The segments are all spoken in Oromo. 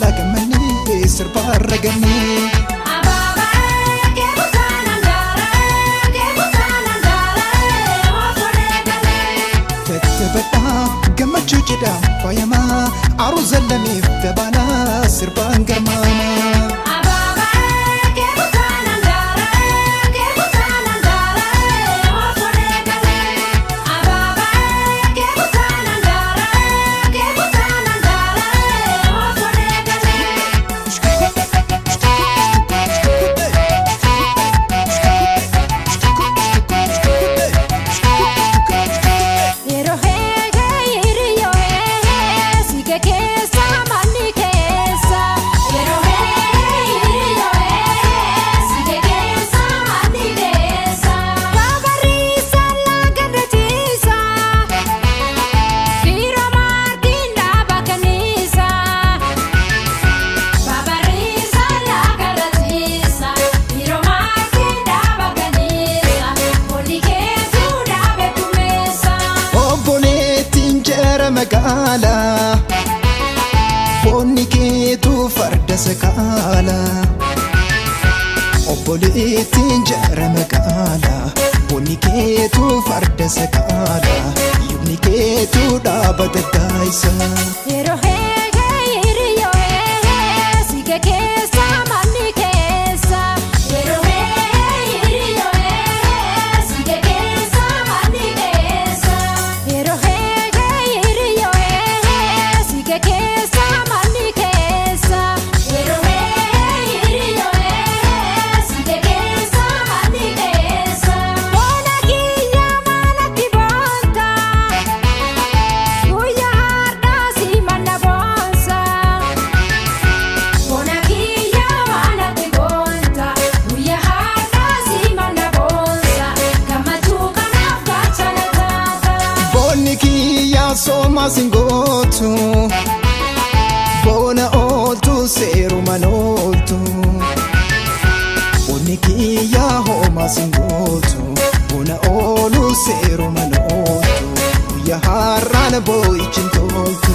lagamanii sirbaa raganii. Gammachuu jedhaa faayamaa aaruu zallamiif dabalaa sirbaan garmaamaa. Magala bonni keetu farda sakala obboleettiin jara magala bonni keetu farda sakala yubni keetu dhaabata daayisa. Yeroo hiriyo sige keessa manni keessa. Yeroo hiriyo sige keessa manni keessa. Yeroo Soma singotu bona oltu seru manoltu Boniki ya homa singotu bona olu seru manoltu ya harana boy chintoltu.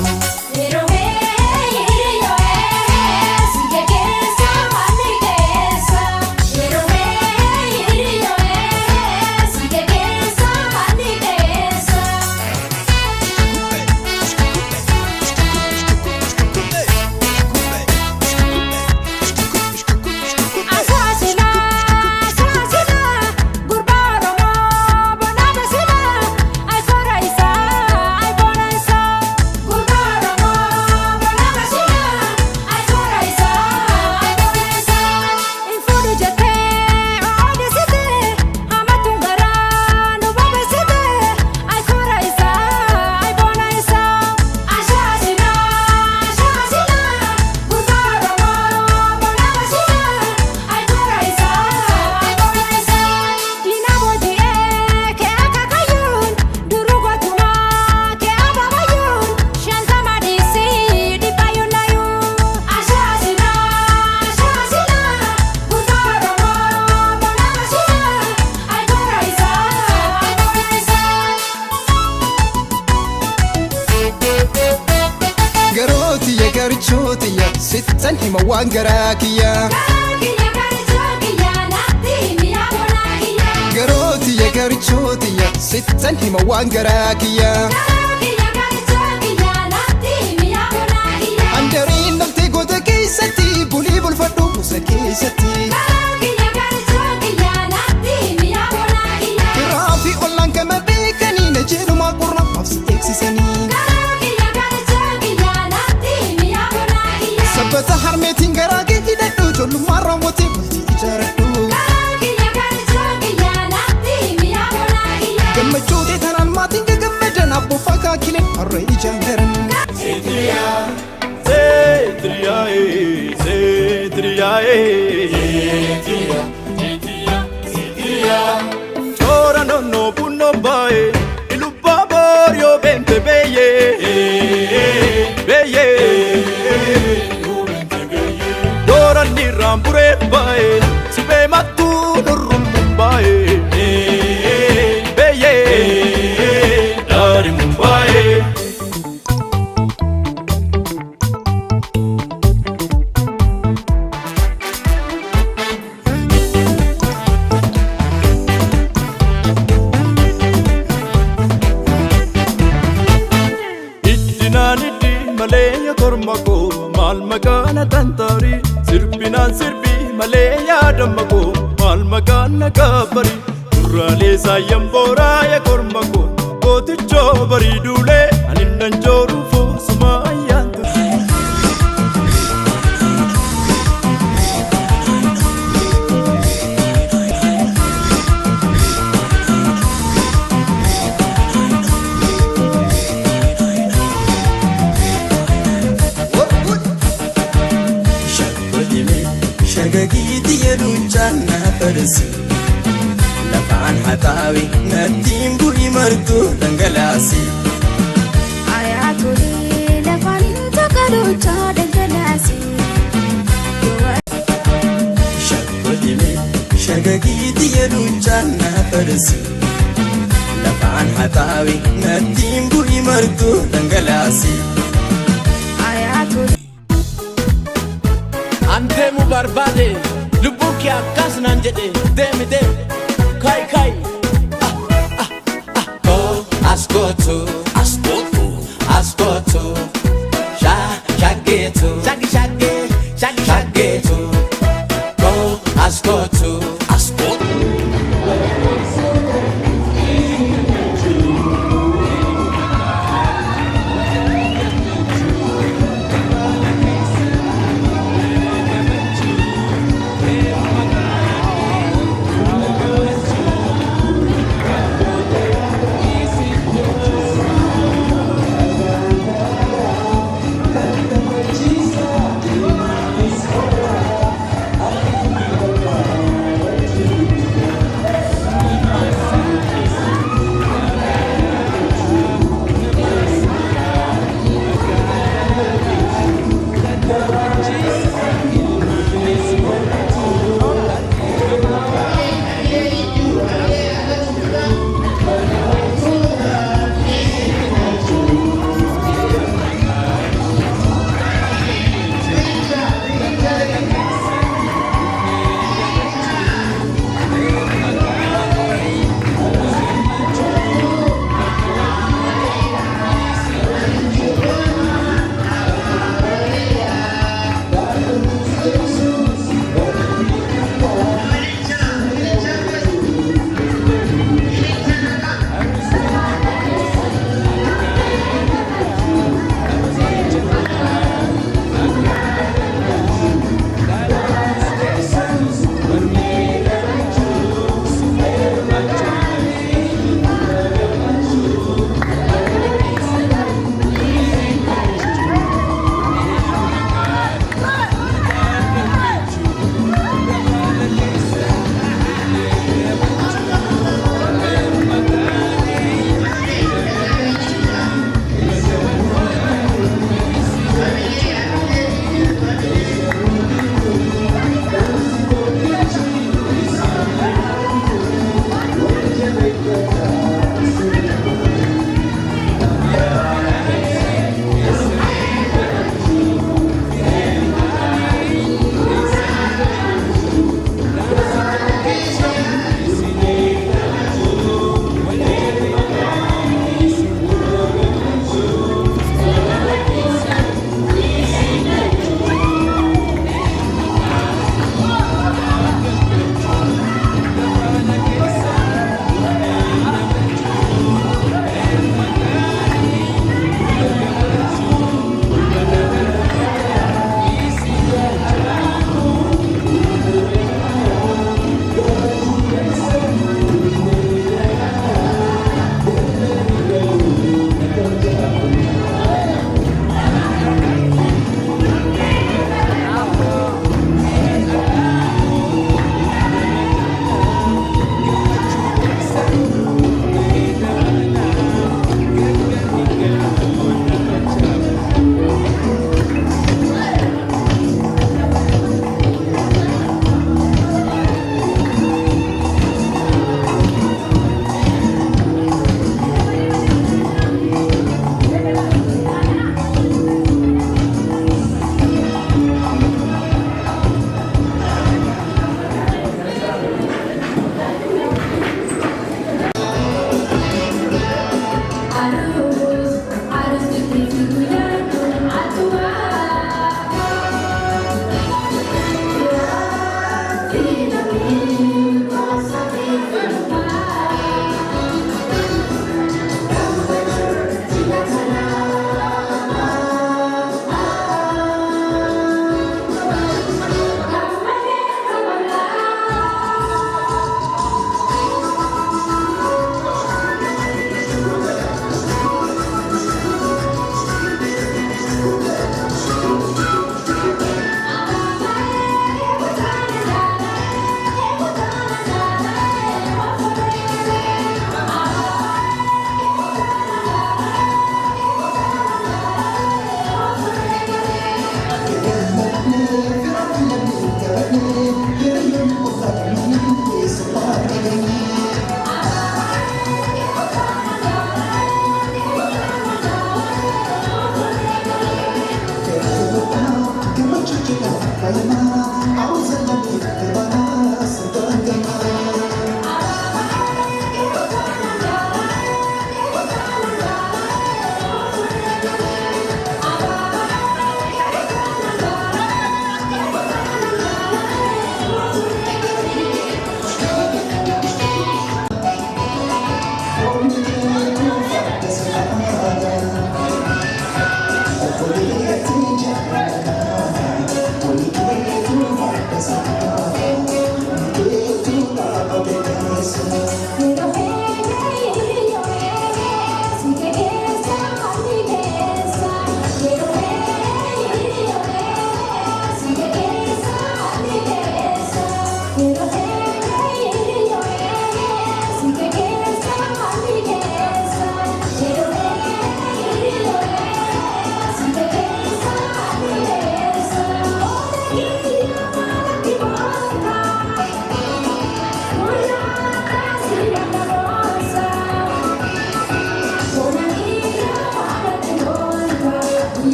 Garchotiya sittan hima waan garaa kiyya. Garootiya garchotiya sittan hima waan garaa kiyya. Handariin namtee goota keessatti bulii bulfadhu musa keessatti. Firaafi ollaan gama beekanii na jedhuma qurra maafsi eegsisanii. Sabbata harmeetiin garaa kee hidhadhu ijoollummaa raawwatee bultii ijaaradhu. Gammachuu teetanaan maatiin gagammadan abbooffaa kaakileen harra ijaan garan. Chora nonno bunno bae ilubba borio bente beye beye Dora ni rambure bae sibe matu nurrum bae beye dari mumbai magana tantari sirbinan sirbi maleya damako mal magana kabari durale sayambora ya kormako koticho bari dule aninnan joru fo suma ayantu shagagiti yelunchana farsi lafan hatawi nadim buri martu dangalasi ayatuli lafan takalucha dangalasi shagagiti yelunchana farsi lafan hatawi nadim buri martu dangalasi ayatuli Andemu barbade lubuki akas nanjede demi dem kai kai go askoto shageto shageto go askoto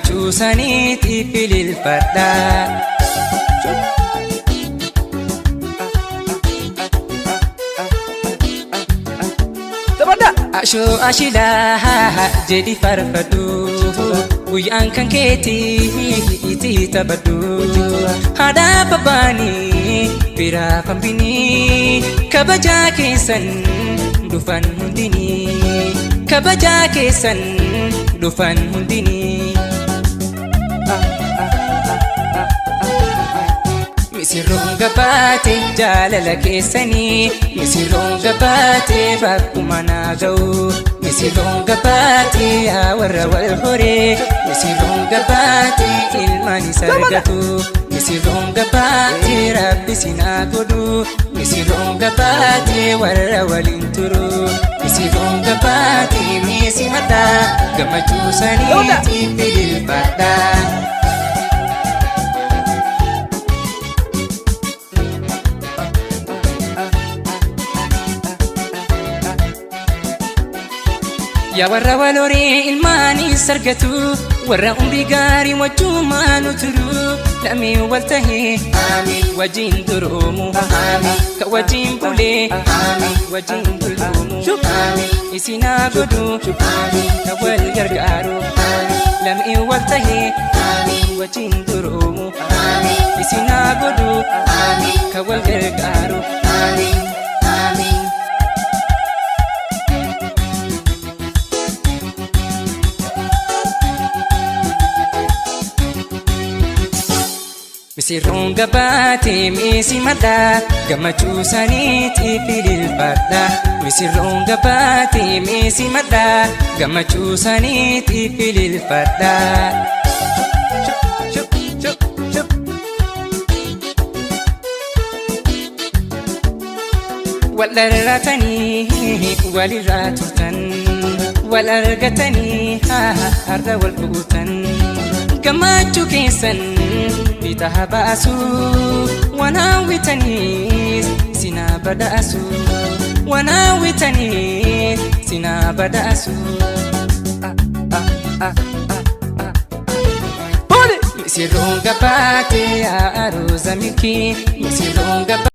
Cuusaniiti fililfadha. Ashoo ashilaa jedhi farfadhu guyyaan kan keetii itti taphadhu. Haadha babbaanii firaa fambinii kabajaa keessan dhufan hundinii kabajaa keessan dhufan hundinii. Misirroon gabaate jaalala keessanii misirroon gabaate bakkuma naa ga'u misirroon gabaate yaa warra wal horee misirroon gabaate ilmaan isa argatu misirroon gabaate rabbi sinaa godhu misirroon gabaate warra waliin turu misirroon gabaate miisi mataa gammachuu saniitiif fililfadha. Yaa warra wal horee ilmaanis argatu warra umrii gaarii wajjumaan turu lamee wal tahee wajjin duroomu ka wajjin bulee wajjin buloomu isinaa godhu ka wal gargaaru lamee wal tahee wajjin duroomu isinaa godhu ka wal gargaaru. Misirroon gabaate miisi madhaa gammachuu saniitiif fililfadha. Misirroon gabaate miisi madhaa gammachuu saniitiif fililfadha. Wal argatanii walirraa turtan wal argatanii har'a wal fuutan gammachuu keessan bitaha baasu wanaawwitaniis sinaa badaasu wanaawwitaniis sinaa badaasu. Misirroon gabaate aarooza milkii misirroon gabaate.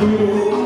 Hola,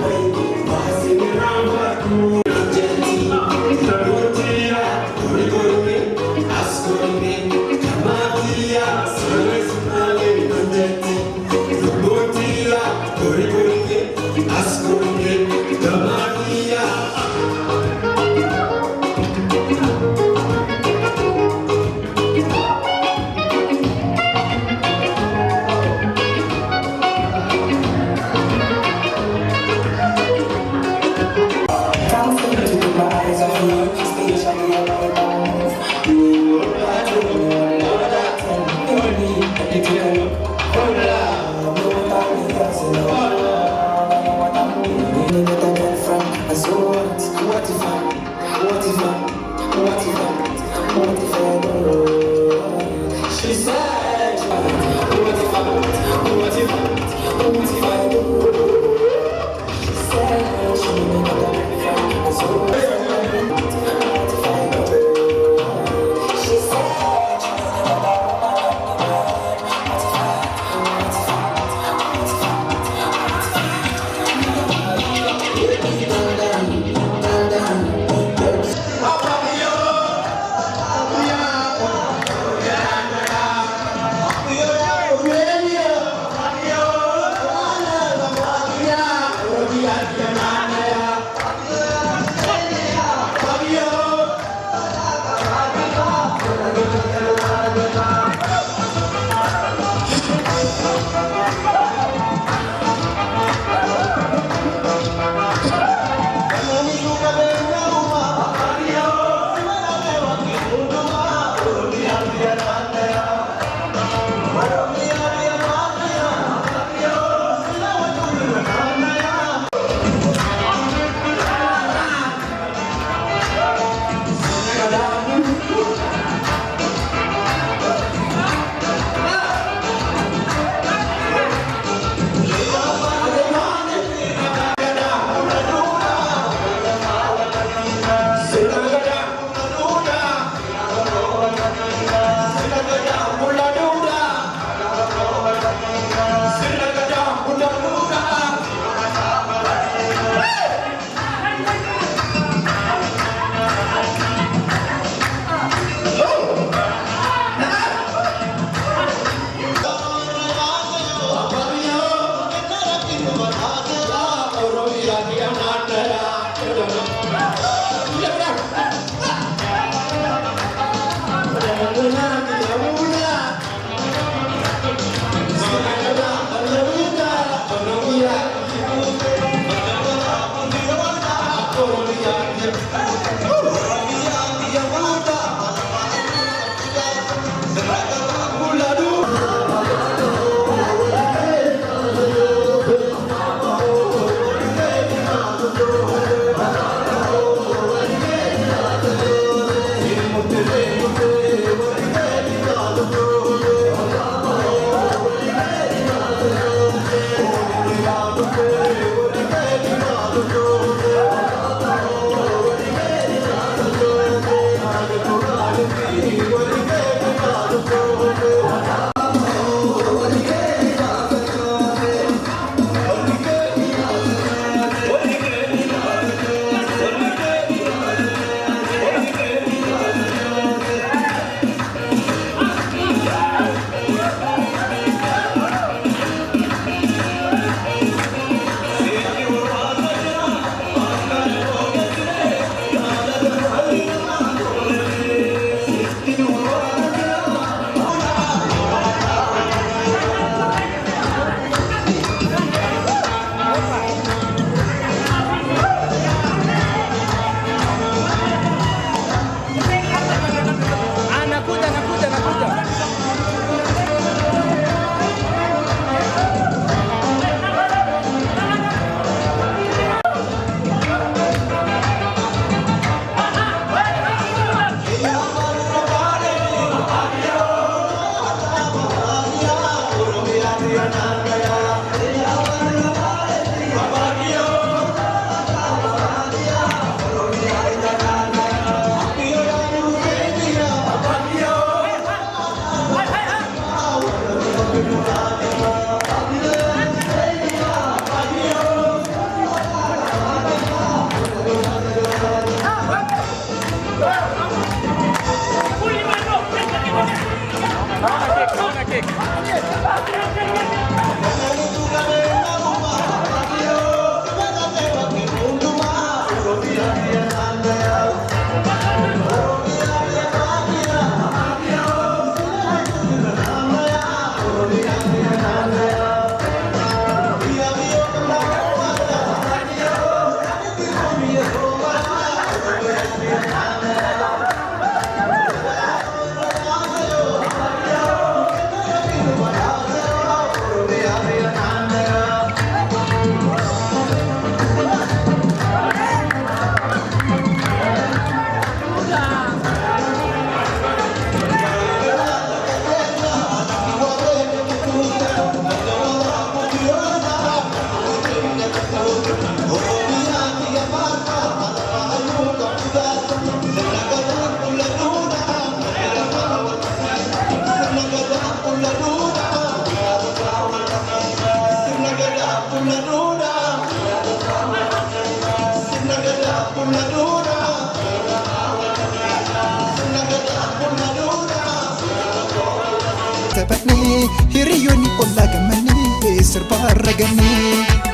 Taphatnee hiriyoonni ollaa gammannee sirba argannee.